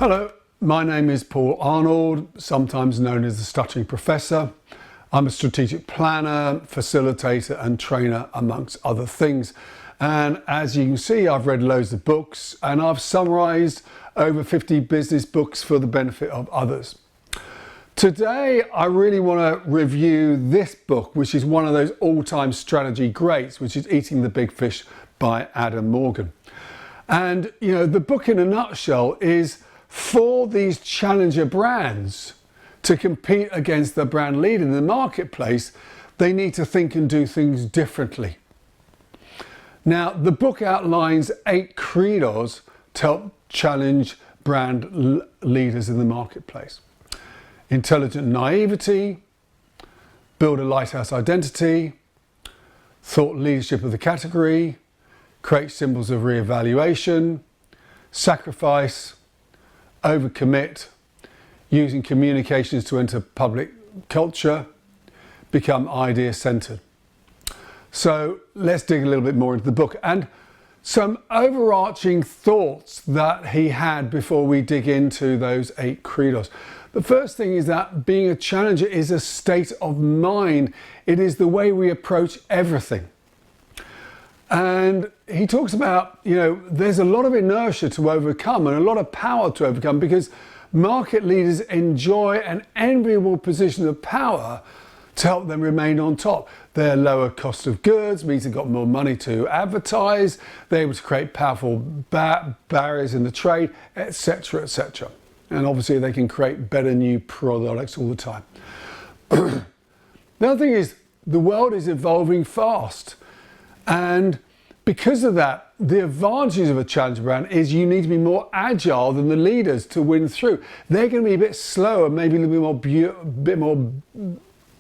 Hello, my name is Paul Arnold, sometimes known as the Stuttering Professor. I'm a strategic planner, facilitator and trainer, amongst other things. And as you can see, I've read loads of books and I've summarised over 50 business books for the benefit of others. Today, I really want to review this book, which is one of those all-time strategy greats, which is Eating the Big Fish by Adam Morgan. And, the book in a nutshell is for these challenger brands to compete against the brand leader in the marketplace, they need to think and do things differently. Now, the book outlines 8 credos to help challenge brand leaders in the marketplace. Intelligent naivety, build a lighthouse identity, thought leadership of the category, create symbols of re-evaluation, sacrifice, overcommit, using communications to enter public culture, become idea-centered. So let's dig a little bit more into the book and some overarching thoughts that he had before we dig into those 8 credos. The first thing is that being a challenger is a state of mind. It is the way we approach everything. And he talks about, there's a lot of inertia to overcome and a lot of power to overcome because market leaders enjoy an enviable position of power to help them remain on top. Their lower cost of goods means they've got more money to advertise, they're able to create powerful barriers in the trade, etc., etc. And obviously they can create better new products all the time. The other thing is the world is evolving fast. And because of that, the advantages of a challenger brand is you need to be more agile than the leaders to win through. They're going to be a bit slower, maybe a little bit more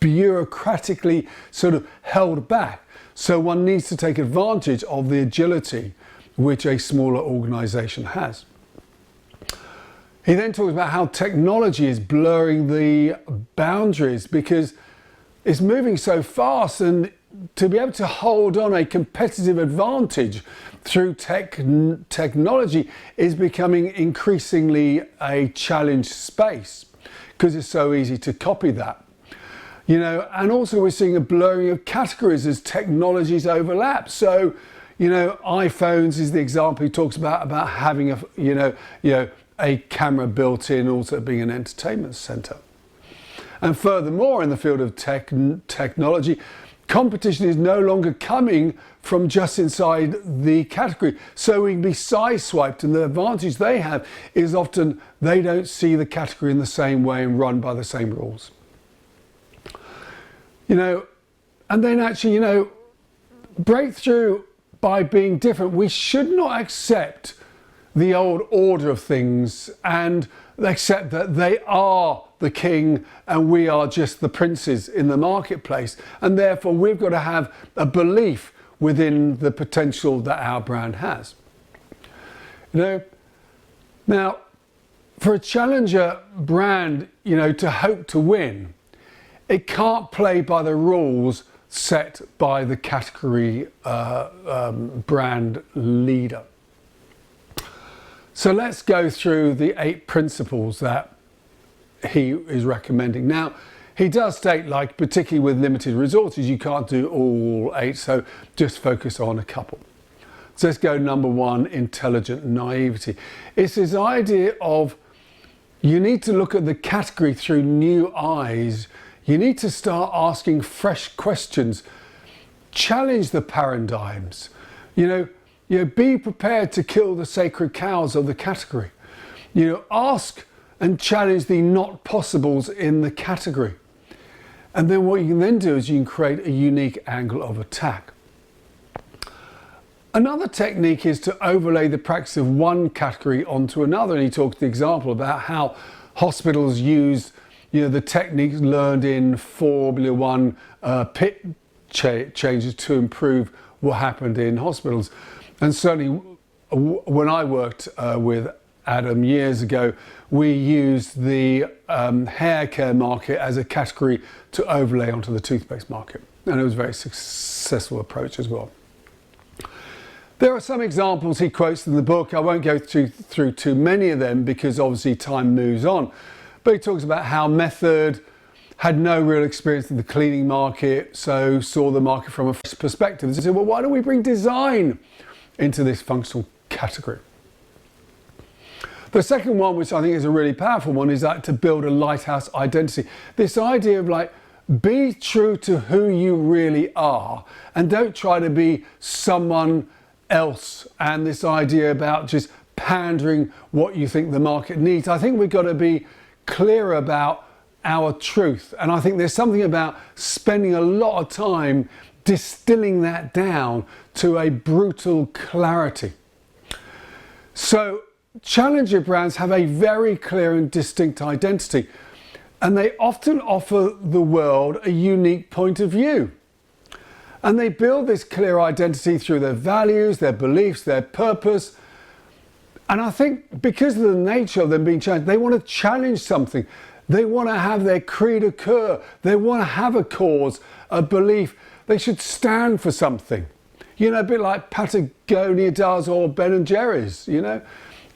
bureaucratically sort of held back. So one needs to take advantage of the agility which a smaller organization has. He then talks about how technology is blurring the boundaries because it's moving so fast, and to be able to hold on a competitive advantage through technology is becoming increasingly a challenge space because it's so easy to copy that. And also we're seeing a blurring of categories as technologies overlap. So, iPhones is the example he talks about having a camera built in, also being an entertainment center. And furthermore, in the field of technology, competition is no longer coming from just inside the category. So we can be sideswiped, and the advantage they have is often they don't see the category in the same way and run by the same rules. And then actually, breakthrough by being different. We should not accept the old order of things and accept that they are the king and we are just the princes in the marketplace. And therefore we've got to have a belief within the potential that our brand has. Now, for a challenger brand, to hope to win, it can't play by the rules set by the category brand leader. So let's go through the 8 principles that he is recommending. Now, he does state, particularly with limited resources, you can't do all 8, so just focus on a couple. So let's go number 1, intelligent naivety. It's this idea of you need to look at the category through new eyes. You need to start asking fresh questions. Challenge the paradigms. Be prepared to kill the sacred cows of the category. Ask and challenge the not possibles in the category. And then what you can then do is you can create a unique angle of attack. Another technique is to overlay the practice of one category onto another. And he talks the example about how hospitals use the techniques learned in Formula One pit changes to improve what happened in hospitals. And certainly when I worked with Adam years ago, we used the hair care market as a category to overlay onto the toothpaste market. And it was a very successful approach as well. There are some examples he quotes in the book. I won't go through too many of them because obviously time moves on. But he talks about how Method had no real experience in the cleaning market, so saw the market from a fresh perspective. He said, well, why don't we bring design into this functional category? The second one, which I think is a really powerful one, is that to build a lighthouse identity. This idea of like, be true to who you really are and don't try to be someone else, and this idea about just pandering what you think the market needs. I think we've got to be clear about our truth, and I think there's something about spending a lot of time distilling that down to a brutal clarity. So challenger brands have a very clear and distinct identity, and they often offer the world a unique point of view. And they build this clear identity through their values, their beliefs, their purpose. And I think because of the nature of them being challenged, they want to challenge something. They want to have their creed occur. They want to have a cause, a belief. They should stand for something. You know, a bit like Patagonia does or Ben & Jerry's, you know.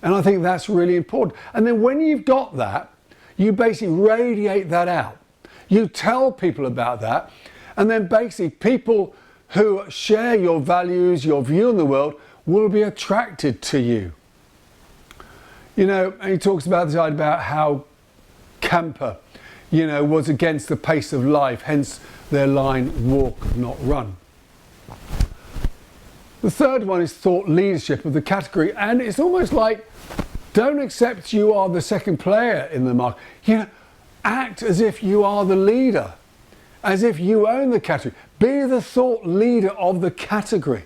And I think that's really important. And then when you've got that, you basically radiate that out. You tell people about that. And then basically people who share your values, your view on the world, will be attracted to you. You know, and he talks about this idea about how Camper, you know, was against the pace of life, hence their line, walk, not run. The third one is thought leadership of the category, and it's almost like, don't accept you are the second player in the market. You know, act as if you are the leader, as if you own the category. Be the thought leader of the category.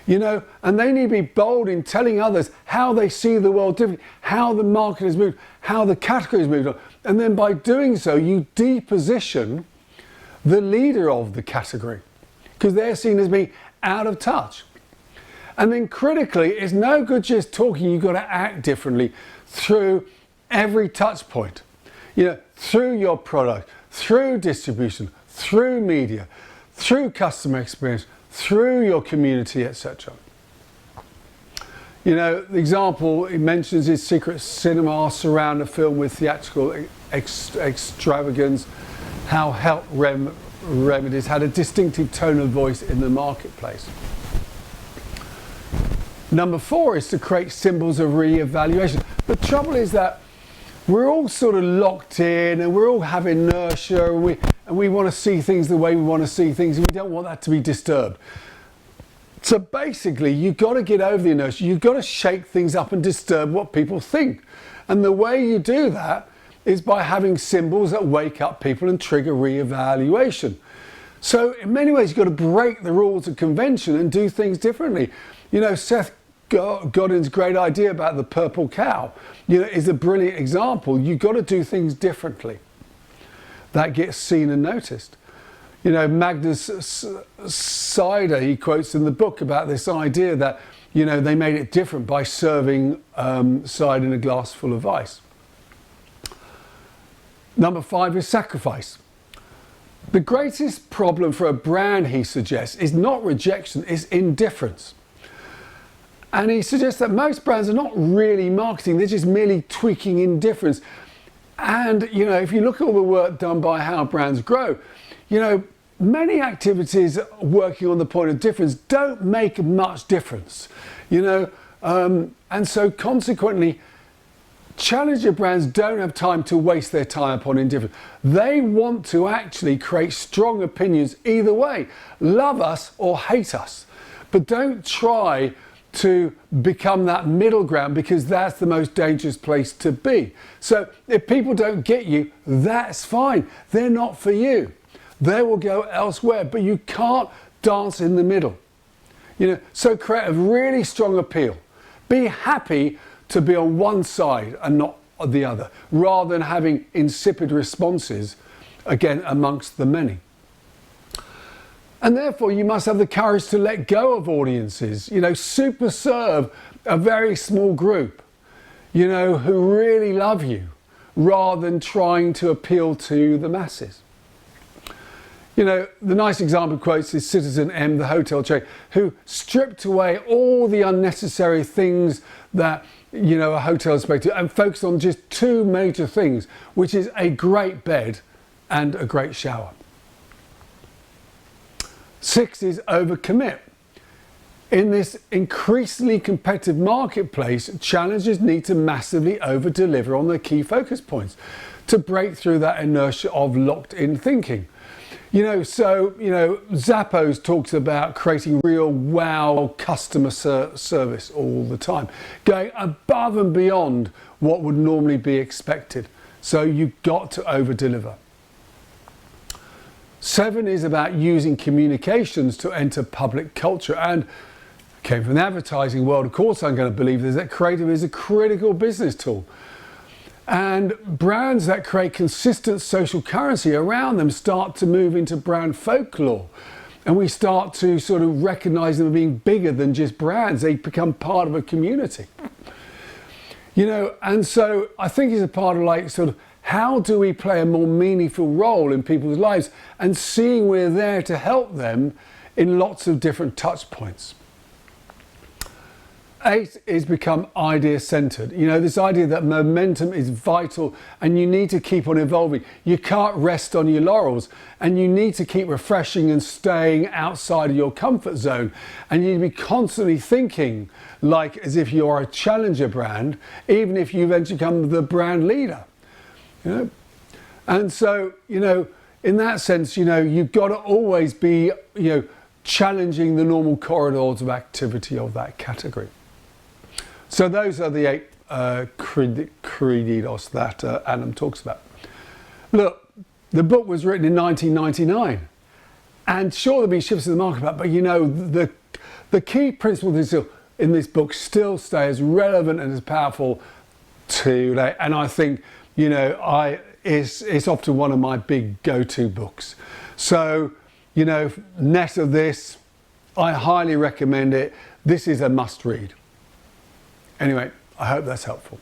You know, and they need to be bold in telling others how they see the world differently, how the market has moved, how the category has moved on. And then by doing so, you deposition the leader of the category because they're seen as being out of touch. And then critically, it's no good just talking, you've got to act differently through every touch point. You know, through your product, through distribution, through media, through customer experience, through your community, etc. You know, the example he mentions is secret cinema surround a film with theatrical extravagance, how health remedies had a distinctive tone of voice in the marketplace. Number 4 is to create symbols of re-evaluation. The trouble is that we're all sort of locked in and we're all have inertia and we want to see things the way we want to see things and we don't want that to be disturbed. So basically you've got to get over the inertia, you've got to shake things up and disturb what people think. And the way you do that is by having symbols that wake up people and trigger re-evaluation. So in many ways you've got to break the rules of convention and do things differently. You know, Seth Godin's great idea about the purple cow, you know, is a brilliant example. You've got to do things differently. That gets seen and noticed. You know, Magnus Cider, he quotes in the book about this idea that, you know, they made it different by serving cider in a glass full of ice. Number 5 is sacrifice. The greatest problem for a brand, he suggests, is not rejection, it's indifference. And he suggests that most brands are not really marketing, they're just merely tweaking indifference. And, you know, if you look at all the work done by How Brands Grow, you know, many activities working on the point of difference don't make much difference, you know. And so consequently, challenger brands don't have time to waste their time upon indifference. They want to actually create strong opinions either way, love us or hate us. But don't try to become that middle ground because that's the most dangerous place to be. So if people don't get you, that's fine. They're not for you. They will go elsewhere, but you can't dance in the middle. You know, so create a really strong appeal. Be happy to be on one side and not the other, rather than having insipid responses, again, amongst the many. And therefore, you must have the courage to let go of audiences, you know, super serve a very small group, you know, who really love you, rather than trying to appeal to the masses. You know, the nice example quotes is Citizen M, the hotel chain, who stripped away all the unnecessary things that, you know, a hotel is supposed to, and focused on just two major things, which is a great bed and a great shower. 6 is overcommit. In this increasingly competitive marketplace, challengers need to massively over-deliver on their key focus points to break through that inertia of locked-in thinking. You know, so, you know, Zappos talks about creating real wow customer service all the time, going above and beyond what would normally be expected. So you've got to over-deliver. 7 is about using communications to enter public culture, and came from the advertising world. Of course, I'm going to believe this, that creative is a critical business tool. And brands that create consistent social currency around them start to move into brand folklore. And we start to sort of recognize them as being bigger than just brands. They become part of a community. You know, and so I think it's a part of like sort of how do we play a more meaningful role in people's lives, and seeing we're there to help them in lots of different touch points. 8 is become idea-centered. You know, this idea that momentum is vital and you need to keep on evolving. You can't rest on your laurels, and you need to keep refreshing and staying outside of your comfort zone. And you need to be constantly thinking like as if you're a challenger brand, even if you eventually become the brand leader. You know? And so, you know, in that sense, you know, you've got to always be, you know, challenging the normal corridors of activity of that category. So those are the 8 credos that Adam talks about. Look, the book was written in 1999, and sure there'll be shifts in the market, but you know, the key principles in this book still stay as relevant and as powerful today. And I think, you know, it's often one of my big go-to books. So, you know, net of this, I highly recommend it. This is a must read. Anyway, I hope that's helpful.